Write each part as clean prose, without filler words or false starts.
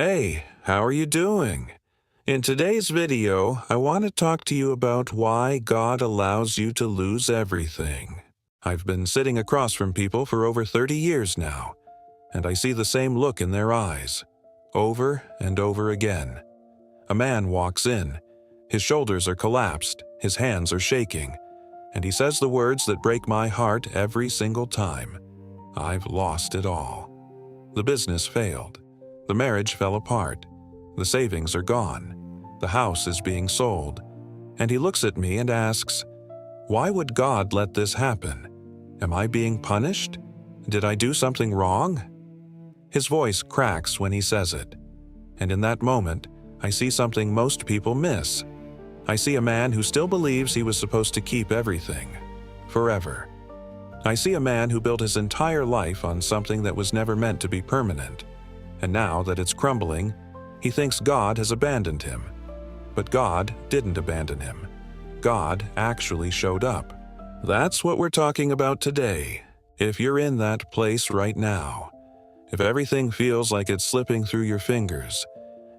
Hey, how are you doing? In today's video, I want to talk to you about why God allows you to lose everything. I've been sitting across from people for over 30 years now, and I see the same look in their eyes, over and over again. A man walks in. His shoulders are collapsed, his hands are shaking, and he says the words that break my heart every single time. I've lost it all. The business failed. The marriage fell apart. The savings are gone. The house is being sold. And he looks at me and asks, "Why would God let this happen? Am I being punished? Did I do something wrong?" His voice cracks when he says it. And in that moment, I see something most people miss. I see a man who still believes he was supposed to keep everything, forever. I see a man who built his entire life on something that was never meant to be permanent. And now that it's crumbling, he thinks God has abandoned him. But God didn't abandon him. God actually showed up. That's what we're talking about today. If you're in that place right now, if everything feels like it's slipping through your fingers,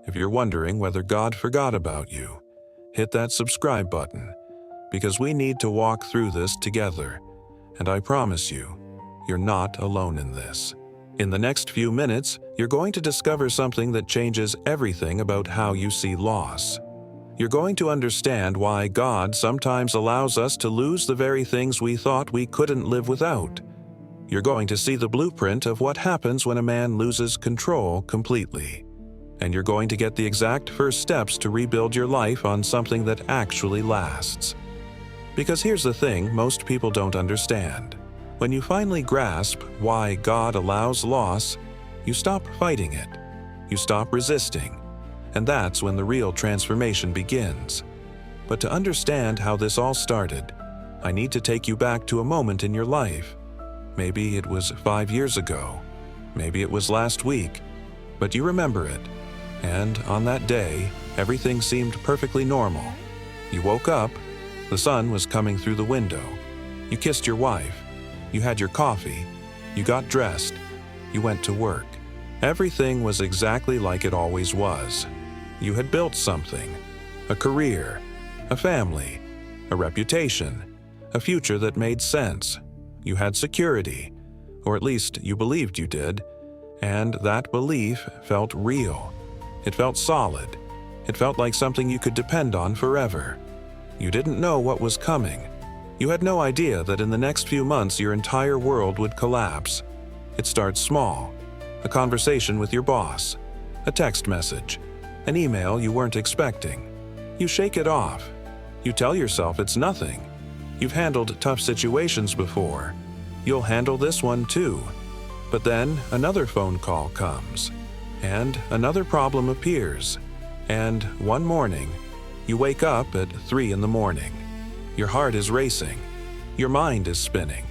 if you're wondering whether God forgot about you, hit that subscribe button, because we need to walk through this together. And I promise you, you're not alone in this. In the next few minutes, you're going to discover something that changes everything about how you see loss. You're going to understand why God sometimes allows us to lose the very things we thought we couldn't live without. You're going to see the blueprint of what happens when a man loses control completely. And you're going to get the exact first steps to rebuild your life on something that actually lasts. Because here's the thing most people don't understand. When you finally grasp why God allows loss, you stop fighting it. You stop resisting. And that's when the real transformation begins. But to understand how this all started, I need to take you back to a moment in your life. Maybe it was 5 years ago. Maybe it was last week. But you remember it. And on that day, everything seemed perfectly normal. You woke up. The sun was coming through the window. You kissed your wife. You had your coffee. You got dressed. You went to work. Everything was exactly like it always was. You had built something, a career, a family, a reputation, a future that made sense. You had security, or at least you believed you did, and that belief felt real. It felt solid. It felt like something you could depend on forever. You didn't know what was coming. You had no idea that in the next few months your entire world would collapse. It starts small. A conversation with your boss. A text message. An email you weren't expecting. You shake it off. You tell yourself it's nothing. You've handled tough situations before. You'll handle this one too. But then another phone call comes. And another problem appears. And one morning, you wake up at 3 in the morning. Your heart is racing. Your mind is spinning.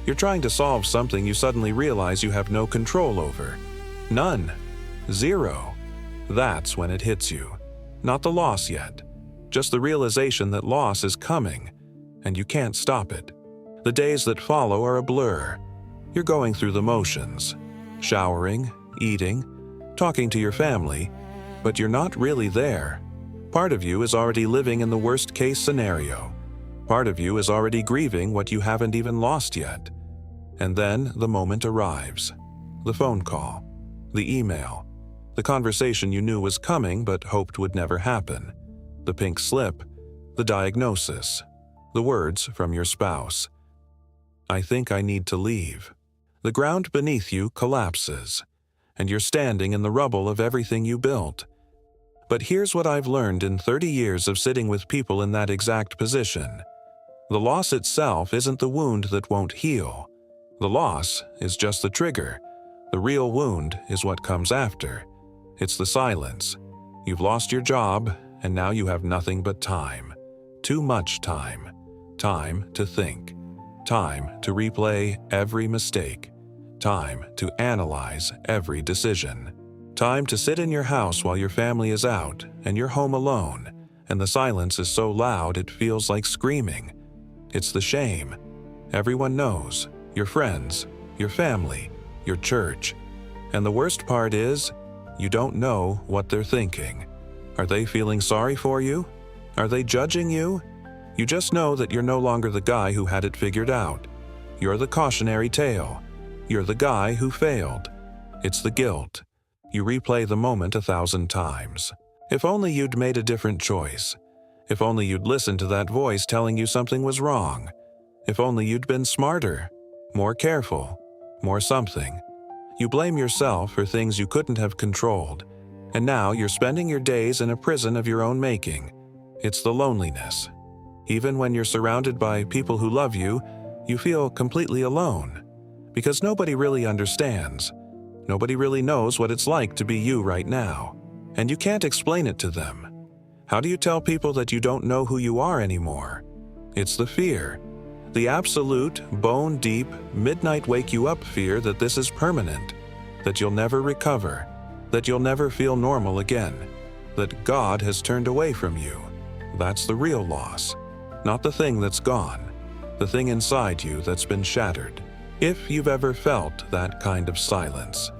You're trying to solve something you suddenly realize you have no control over. None. Zero. That's when it hits you. Not the loss yet. Just the realization that loss is coming, and you can't stop it. The days that follow are a blur. You're going through the motions. Showering, eating, talking to your family, but you're not really there. Part of you is already living in the worst-case scenario. Part of you is already grieving what you haven't even lost yet. And then the moment arrives. The phone call. The email. The conversation you knew was coming but hoped would never happen. The pink slip. The diagnosis. The words from your spouse. "I think I need to leave." The ground beneath you collapses, and you're standing in the rubble of everything you built. But here's what I've learned in 30 years of sitting with people in that exact position. The loss itself isn't the wound that won't heal. The loss is just the trigger. The real wound is what comes after. It's the silence. You've lost your job, and now you have nothing but time. Too much time. Time to think. Time to replay every mistake. Time to analyze every decision. Time to sit in your house while your family is out and you're home alone, and the silence is so loud it feels like screaming. It's the shame. Everyone knows. Your friends, your family, your church. And the worst part is, you don't know what they're thinking. Are they feeling sorry for you? Are they judging you? You just know that you're no longer the guy who had it figured out. You're the cautionary tale. You're the guy who failed. It's the guilt. You replay the moment 1,000 times. If only you'd made a different choice. If only you'd listened to that voice telling you something was wrong. If only you'd been smarter, more careful, more something. You blame yourself for things you couldn't have controlled, and now you're spending your days in a prison of your own making. It's the loneliness. Even when you're surrounded by people who love you, you feel completely alone. Because nobody really understands. Nobody really knows what it's like to be you right now. And you can't explain it to them. How do you tell people that you don't know who you are anymore? It's the fear. The absolute, bone-deep, midnight wake-you-up fear that this is permanent, that you'll never recover, that you'll never feel normal again, that God has turned away from you. That's the real loss, not the thing that's gone, the thing inside you that's been shattered. If you've ever felt that kind of silence,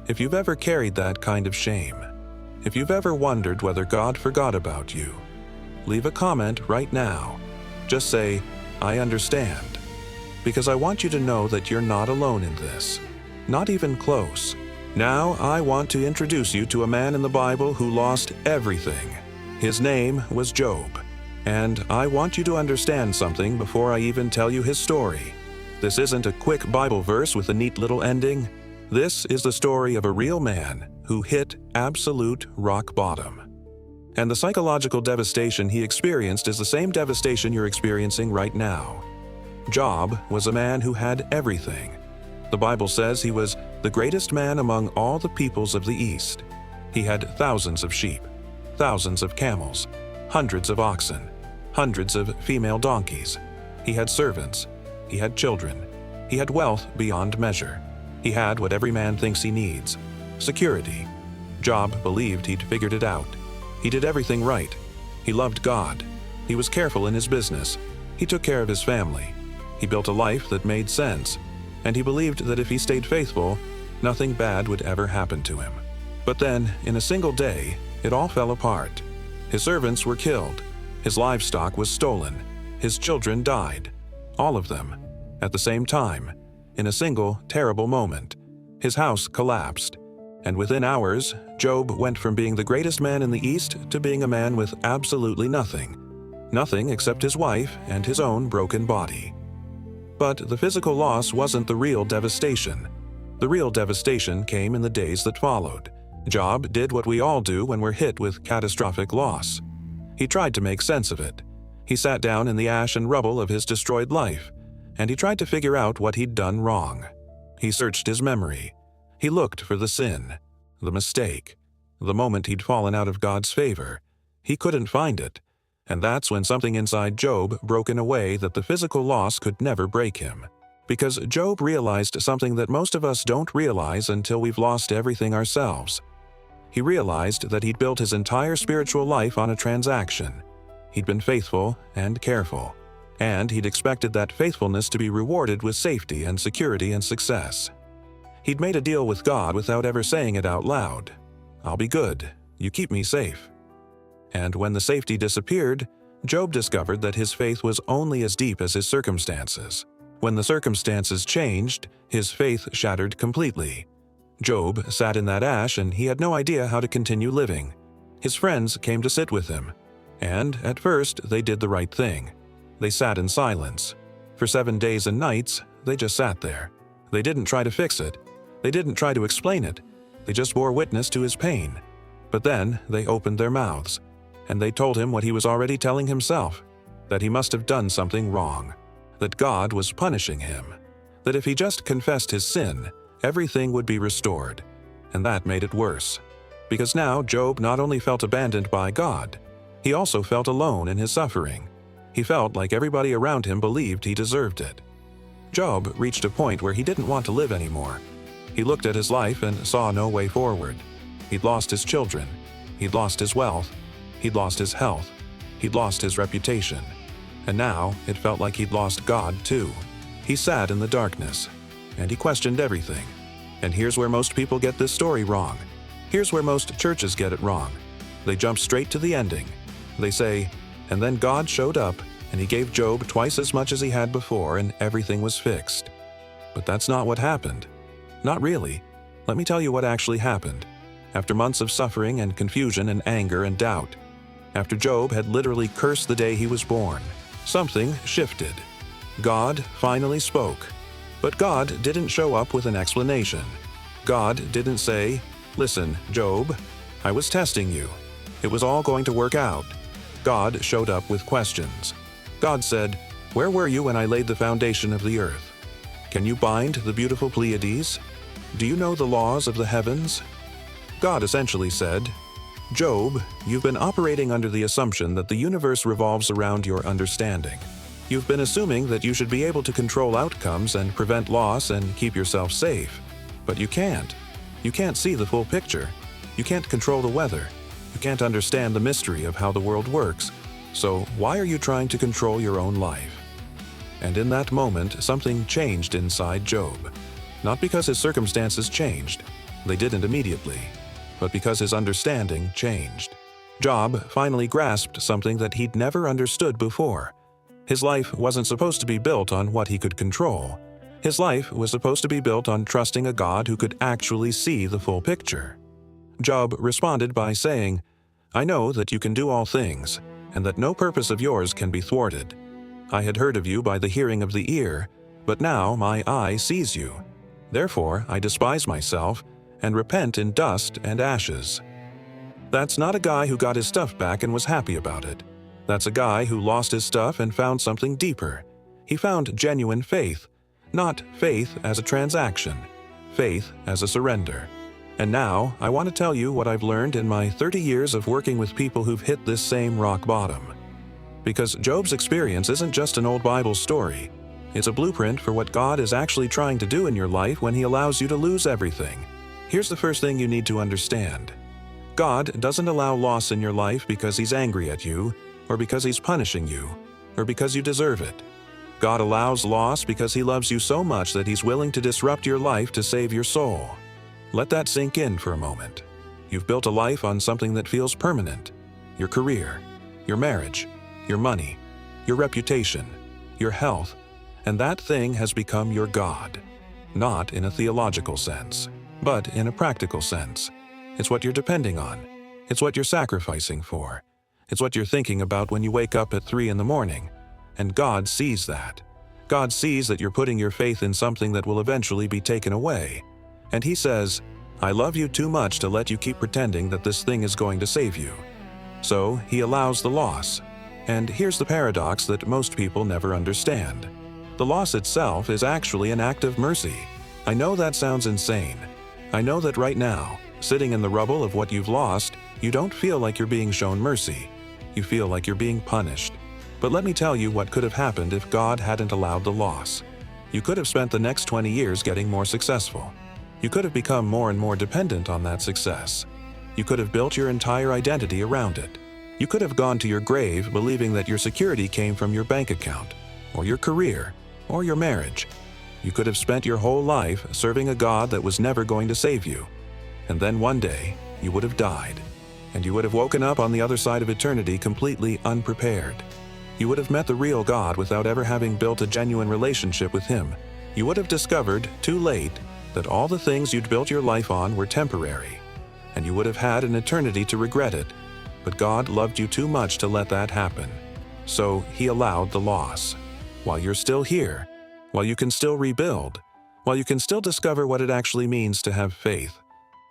if you've ever carried that kind of shame, if you've ever wondered whether God forgot about you, leave a comment right now. Just say, I understand, because I want you to know that you're not alone in this, not even close. Now I want to introduce you to a man in the Bible who lost everything. His name was Job, and I want you to understand something before I even tell you his story. This isn't a quick Bible verse with a neat little ending. This is the story of a real man who hit absolute rock bottom. And the psychological devastation he experienced is the same devastation you're experiencing right now. Job was a man who had everything. The Bible says he was the greatest man among all the peoples of the East. He had thousands of sheep, thousands of camels, hundreds of oxen, hundreds of female donkeys. He had servants. He had children. He had wealth beyond measure. He had what every man thinks he needs: security. Job believed he'd figured it out. He did everything right. He loved God. He was careful in his business. He took care of his family. He built a life that made sense. And he believed that if he stayed faithful, nothing bad would ever happen to him. But then, in a single day, it all fell apart. His servants were killed. His livestock was stolen. His children died. All of them. At the same time. In a single, terrible moment. His house collapsed. And within hours, Job went from being the greatest man in the East to being a man with absolutely nothing. Nothing except his wife and his own broken body. But the physical loss wasn't the real devastation. The real devastation came in the days that followed. Job did what we all do when we're hit with catastrophic loss. He tried to make sense of it. He sat down in the ash and rubble of his destroyed life, and he tried to figure out what he'd done wrong. He searched his memory. He looked for the sin, the mistake, the moment he'd fallen out of God's favor. He couldn't find it, and that's when something inside Job broke in a way that the physical loss could never break him. Because Job realized something that most of us don't realize until we've lost everything ourselves. He realized that he'd built his entire spiritual life on a transaction. He'd been faithful and careful, and he'd expected that faithfulness to be rewarded with safety and security and success. He'd made a deal with God without ever saying it out loud. I'll be good. You keep me safe. And when the safety disappeared, Job discovered that his faith was only as deep as his circumstances. When the circumstances changed, his faith shattered completely. Job sat in that ash and he had no idea how to continue living. His friends came to sit with him. And, at first, they did the right thing. They sat in silence. For 7 days and nights, they just sat there. They didn't try to fix it. They didn't try to explain it. They just bore witness to his pain. But then they opened their mouths, and they told him what he was already telling himself, that he must have done something wrong, that God was punishing him, that if he just confessed his sin, everything would be restored. And that made it worse, because now Job not only felt abandoned by God, he also felt alone in his suffering. He felt like everybody around him believed he deserved it. Job reached a point where he didn't want to live anymore. He looked at his life and saw no way forward. He'd lost his children. He'd lost his wealth. He'd lost his health. He'd lost his reputation. And now it felt like he'd lost God too. He sat in the darkness, and he questioned everything. And here's where most people get this story wrong. Here's where most churches get it wrong. They jump straight to the ending. They say, and then God showed up, and he gave Job twice as much as he had before, and everything was fixed. But that's not what happened. Not really. Let me tell you what actually happened. After months of suffering and confusion and anger and doubt, after Job had literally cursed the day he was born, something shifted. God finally spoke. But God didn't show up with an explanation. God didn't say, "Listen, Job, I was testing you. It was all going to work out." God showed up with questions. God said, "Where were you when I laid the foundation of the earth? Can you bind the beautiful Pleiades? Do you know the laws of the heavens?" God essentially said, "Job, you've been operating under the assumption that the universe revolves around your understanding. You've been assuming that you should be able to control outcomes and prevent loss and keep yourself safe. But you can't. You can't see the full picture. You can't control the weather. You can't understand the mystery of how the world works. So why are you trying to control your own life?" And in that moment, something changed inside Job. Not because his circumstances changed. They didn't immediately. But because his understanding changed. Job finally grasped something that he'd never understood before. His life wasn't supposed to be built on what he could control. His life was supposed to be built on trusting a God who could actually see the full picture. Job responded by saying, "I know that you can do all things, and that no purpose of yours can be thwarted. I had heard of you by the hearing of the ear, but now my eye sees you. Therefore I despise myself, and repent in dust and ashes." That's not a guy who got his stuff back and was happy about it. That's a guy who lost his stuff and found something deeper. He found genuine faith, not faith as a transaction, faith as a surrender. And now, I want to tell you what I've learned in my 30 years of working with people who've hit this same rock bottom. Because Job's experience isn't just an old Bible story. It's a blueprint for what God is actually trying to do in your life when He allows you to lose everything. Here's the first thing you need to understand. God doesn't allow loss in your life because He's angry at you, or because He's punishing you, or because you deserve it. God allows loss because He loves you so much that He's willing to disrupt your life to save your soul. Let that sink in for a moment. You've built a life on something that feels permanent. Your career, your marriage, your money, your reputation, your health, and that thing has become your God. Not in a theological sense, but in a practical sense. It's what you're depending on. It's what you're sacrificing for. It's what you're thinking about when you wake up at 3 in the morning. And God sees that. God sees that you're putting your faith in something that will eventually be taken away. And He says, "I love you too much to let you keep pretending that this thing is going to save you." So He allows the loss. And here's the paradox that most people never understand. The loss itself is actually an act of mercy. I know that sounds insane. I know that right now, sitting in the rubble of what you've lost, you don't feel like you're being shown mercy. You feel like you're being punished. But let me tell you what could have happened if God hadn't allowed the loss. You could have spent the next 20 years getting more successful. You could have become more and more dependent on that success. You could have built your entire identity around it. You could have gone to your grave believing that your security came from your bank account, or your career, or your marriage. You could have spent your whole life serving a God that was never going to save you. And then one day, you would have died. And you would have woken up on the other side of eternity completely unprepared. You would have met the real God without ever having built a genuine relationship with Him. You would have discovered, too late, that all the things you'd built your life on were temporary. And you would have had an eternity to regret it. But God loved you too much to let that happen. So He allowed the loss. While you're still here, while you can still rebuild, while you can still discover what it actually means to have faith.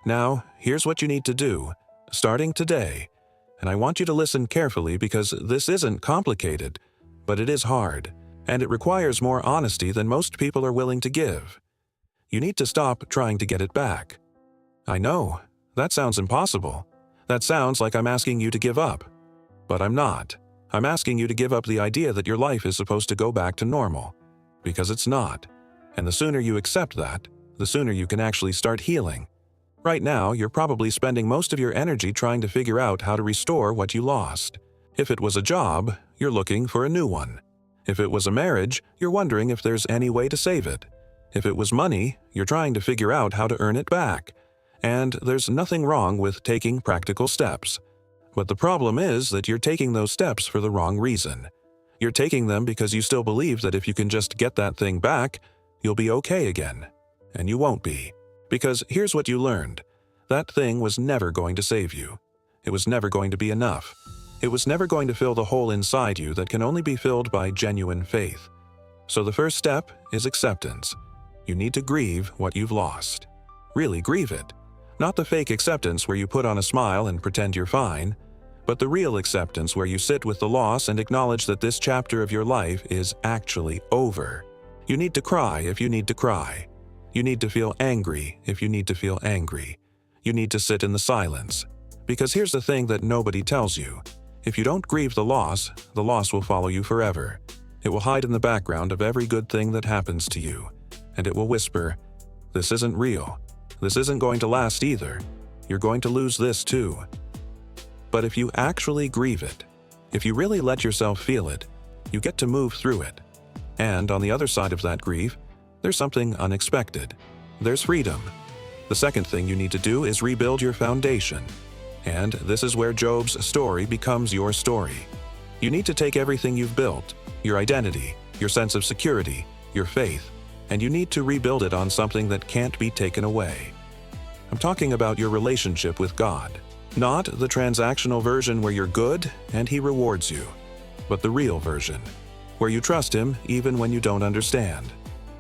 Now, here's what you need to do, starting today. And I want you to listen carefully because this isn't complicated, but it is hard, and it requires more honesty than most people are willing to give. You need to stop trying to get it back. I know, that sounds impossible. That sounds like I'm asking you to give up. But I'm not. I'm asking you to give up the idea that your life is supposed to go back to normal. Because it's not. And the sooner you accept that, the sooner you can actually start healing. Right now, you're probably spending most of your energy trying to figure out how to restore what you lost. If it was a job, you're looking for a new one. If it was a marriage, you're wondering if there's any way to save it. If it was money, you're trying to figure out how to earn it back. And there's nothing wrong with taking practical steps. But the problem is that you're taking those steps for the wrong reason. You're taking them because you still believe that if you can just get that thing back, you'll be okay again. And you won't be. Because here's what you learned. That thing was never going to save you. It was never going to be enough. It was never going to fill the hole inside you that can only be filled by genuine faith. So the first step is acceptance. You need to grieve what you've lost. Really grieve it. Not the fake acceptance where you put on a smile and pretend you're fine, but the real acceptance where you sit with the loss and acknowledge that this chapter of your life is actually over. You need to cry if you need to cry. You need to feel angry if you need to feel angry. You need to sit in the silence. Because here's the thing that nobody tells you. If you don't grieve the loss will follow you forever. It will hide in the background of every good thing that happens to you. And it will whisper, "This isn't real. This isn't going to last either. You're going to lose this too." But if you actually grieve it, if you really let yourself feel it, you get to move through it. And on the other side of that grief, there's something unexpected. There's freedom. The second thing you need to do is rebuild your foundation. And this is where Job's story becomes your story. You need to take everything you've built, your identity, your sense of security, your faith, and you need to rebuild it on something that can't be taken away. I'm talking about your relationship with God. Not the transactional version where you're good and He rewards you, but the real version, where you trust Him even when you don't understand,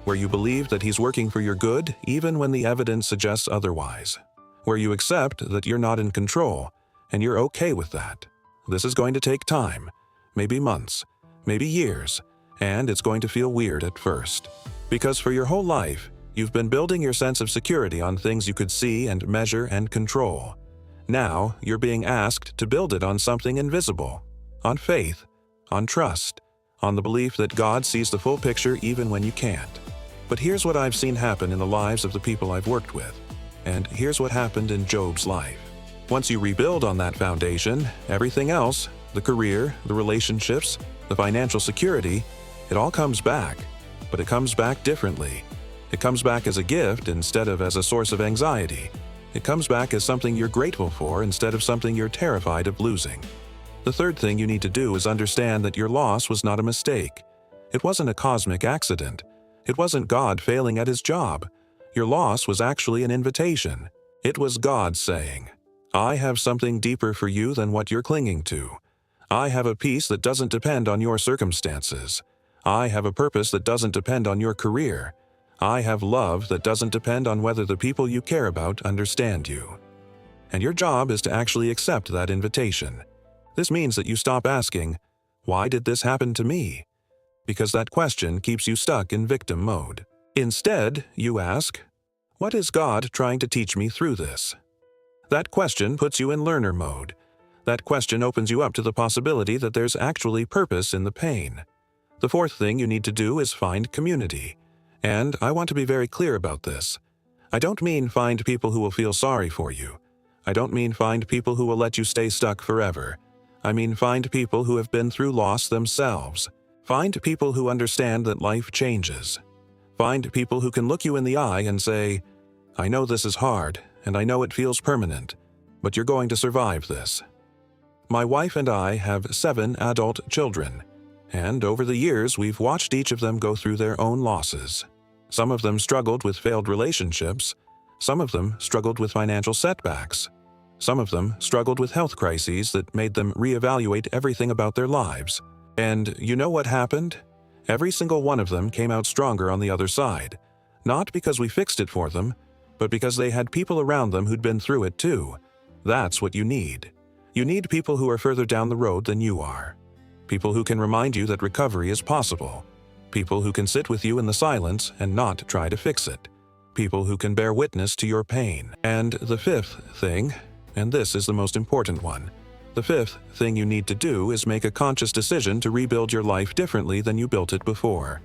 where you believe that He's working for your good even when the evidence suggests otherwise, where you accept that you're not in control and you're okay with that. This is going to take time, maybe months, maybe years, and it's going to feel weird at first. Because for your whole life, you've been building your sense of security on things you could see and measure and control. Now, you're being asked to build it on something invisible, on faith, on trust, on the belief that God sees the full picture even when you can't. But here's what I've seen happen in the lives of the people I've worked with. And here's what happened in Job's life. Once you rebuild on that foundation, everything else, the career, the relationships, the financial security, it all comes back. But it comes back differently. It comes back as a gift instead of as a source of anxiety. It comes back as something you're grateful for instead of something you're terrified of losing. The third thing you need to do is understand that your loss was not a mistake. It wasn't a cosmic accident. It wasn't God failing at His job. Your loss was actually an invitation. It was God saying, "I have something deeper for you than what you're clinging to. I have a peace that doesn't depend on your circumstances. I have a purpose that doesn't depend on your career. I have love that doesn't depend on whether the people you care about understand you." And your job is to actually accept that invitation. This means that you stop asking, "Why did this happen to me?" Because that question keeps you stuck in victim mode. Instead, you ask, "What is God trying to teach me through this?" That question puts you in learner mode. That question opens you up to the possibility that there's actually purpose in the pain. The fourth thing you need to do is find community. And I want to be very clear about this. I don't mean find people who will feel sorry for you. I don't mean find people who will let you stay stuck forever. I mean find people who have been through loss themselves. Find people who understand that life changes. Find people who can look you in the eye and say, "I know this is hard, and I know it feels permanent, but you're going to survive this." My wife and I have 7 adult children. And over the years, we've watched each of them go through their own losses. Some of them struggled with failed relationships. Some of them struggled with financial setbacks. Some of them struggled with health crises that made them reevaluate everything about their lives. And you know what happened? Every single one of them came out stronger on the other side. Not because we fixed it for them, but because they had people around them who'd been through it too. That's what you need. You need people who are further down the road than you are. People who can remind you that recovery is possible. People who can sit with you in the silence and not try to fix it. People who can bear witness to your pain. And the fifth thing, and this is the most important one, the fifth thing you need to do is make a conscious decision to rebuild your life differently than you built it before.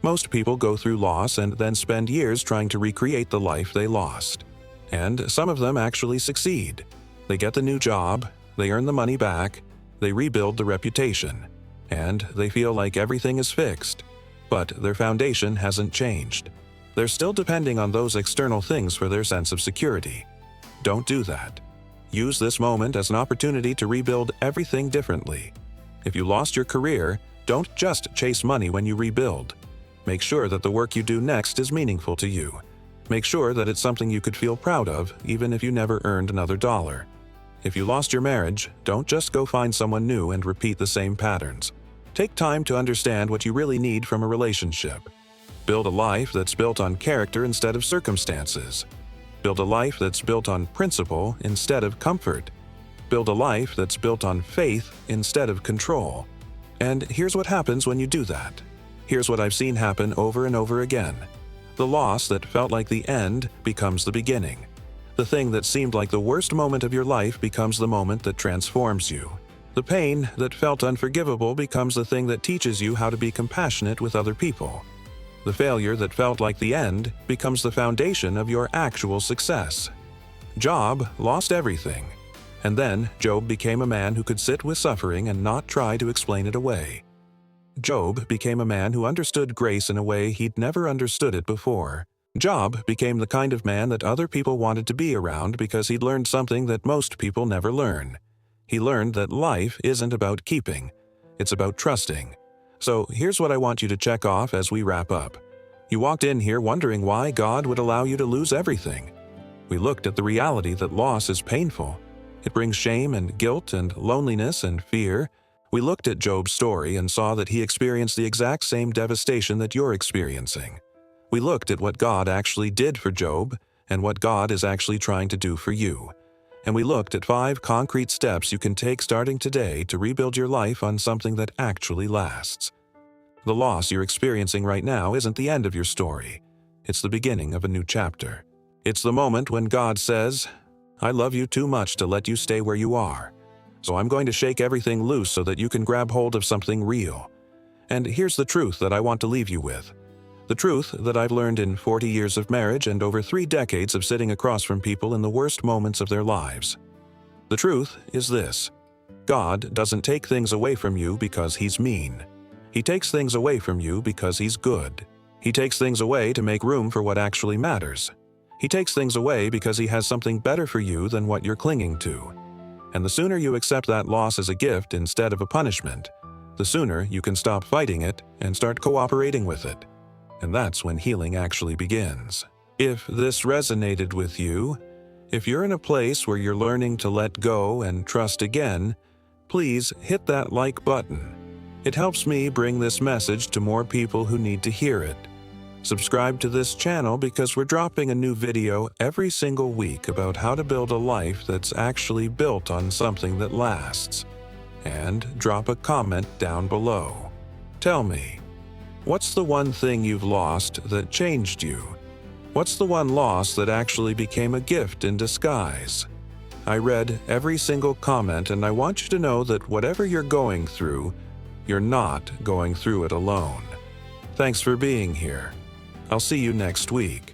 Most people go through loss and then spend years trying to recreate the life they lost. And some of them actually succeed. They get the new job, they earn the money back, they rebuild the reputation, and they feel like everything is fixed. But their foundation hasn't changed. They're still depending on those external things for their sense of security. Don't do that. Use this moment as an opportunity to rebuild everything differently. If you lost your career, don't just chase money when you rebuild. Make sure that the work you do next is meaningful to you. Make sure that it's something you could feel proud of, even if you never earned another dollar. If you lost your marriage, don't just go find someone new and repeat the same patterns. Take time to understand what you really need from a relationship. Build a life that's built on character instead of circumstances. Build a life that's built on principle instead of comfort. Build a life that's built on faith instead of control. And here's what happens when you do that. Here's what I've seen happen over and over again. The loss that felt like the end becomes the beginning. The thing that seemed like the worst moment of your life becomes the moment that transforms you. The pain that felt unforgivable becomes the thing that teaches you how to be compassionate with other people. The failure that felt like the end becomes the foundation of your actual success. Job lost everything. And then Job became a man who could sit with suffering and not try to explain it away. Job became a man who understood grace in a way he'd never understood it before. Job became the kind of man that other people wanted to be around because he'd learned something that most people never learn. He learned that life isn't about keeping, it's about trusting. So here's what I want you to check off as we wrap up. You walked in here wondering why God would allow you to lose everything. We looked at the reality that loss is painful. It brings shame and guilt and loneliness and fear. We looked at Job's story and saw that he experienced the exact same devastation that you're experiencing. We looked at what God actually did for Job and what God is actually trying to do for you. And we looked at 5 concrete steps you can take starting today to rebuild your life on something that actually lasts. The loss you're experiencing right now isn't the end of your story. It's the beginning of a new chapter. It's the moment when God says, "I love you too much to let you stay where you are. So I'm going to shake everything loose so that you can grab hold of something real." And here's the truth that I want to leave you with. The truth that I've learned in 40 years of marriage and over 3 decades of sitting across from people in the worst moments of their lives. The truth is this: God doesn't take things away from you because He's mean. He takes things away from you because He's good. He takes things away to make room for what actually matters. He takes things away because He has something better for you than what you're clinging to. And the sooner you accept that loss as a gift instead of a punishment, the sooner you can stop fighting it and start cooperating with it. And that's when healing actually begins. If this resonated with you, if you're in a place where you're learning to let go and trust again, please hit that like button. It helps me bring this message to more people who need to hear it. Subscribe to this channel because we're dropping a new video every single week about how to build a life that's actually built on something that lasts. And drop a comment down below. Tell me, what's the one thing you've lost that changed you? What's the one loss that actually became a gift in disguise? I read every single comment, and I want you to know that whatever you're going through, you're not going through it alone. Thanks for being here. I'll see you next week.